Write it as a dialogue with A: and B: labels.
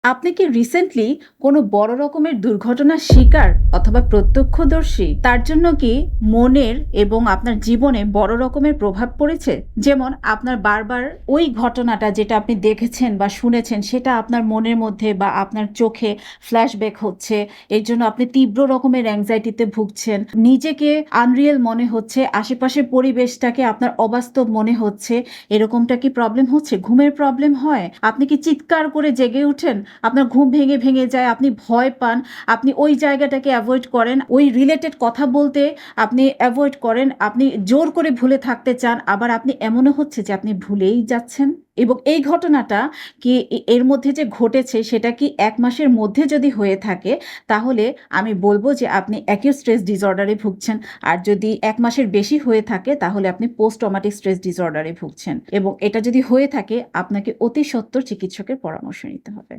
A: আপনি কি রিসেন্টলি কোনো বড় রকমের দুর্ঘটনার শিকার অথবা প্রত্যক্ষদর্শী? তার জন্য কি মনের এবং আপনার জীবনে বড় রকমের প্রভাব পড়েছে? যেমন আপনার বারবার ওই ঘটনাটা যেটা আপনি দেখেছেন বা শুনেছেন সেটা আপনার মনের মধ্যে বা আপনার চোখে ফ্ল্যাশব্যাক হচ্ছে। এর জন্য আপনি তীব্র রকমের অ্যাংজাইটিতে ভুগছেন। নিজেকে আনরিয়াল মনে হচ্ছে, আশেপাশের পরিবেশটাকে আপনার অবাস্তব মনে হচ্ছে। এরকমটা কি প্রবলেম হচ্ছে? ঘুমের প্রবলেম হয়? আপনি কি চিৎকার করে জেগে উঠেন? আপনার ঘুম ভেঙে যায়, আপনি ভয় পান, আপনি ওই জায়গাটাকে এভয়েড করেন, ওই রিলেটেড কথা বলতে আপনি এভয়েড করেন, আপনি জোর করে ভুলে থাকতে চান, আবার আপনি এমনও হচ্ছে যে আপনি ভুলেই যাচ্ছেন। এবং এই ঘটনাটা কি এর মধ্যে যে ঘটেছে সেটা কি ১ মাসের মধ্যে যদি হয়ে থাকে, তাহলে আমি বলব যে আপনি অ্যাকিউট স্ট্রেস ডিসঅর্ডারে ভুগছেন। আর যদি ১ মাসের বেশি হয়ে থাকে তাহলে আপনি পোস্ট ট্রমাটিক স্ট্রেস ডিসঅর্ডারে ভুগছেন। এবং এটা যদি হয়ে থাকে আপনাকে অতি সত্বর চিকিৎসকের পরামর্শ নিতে হবে।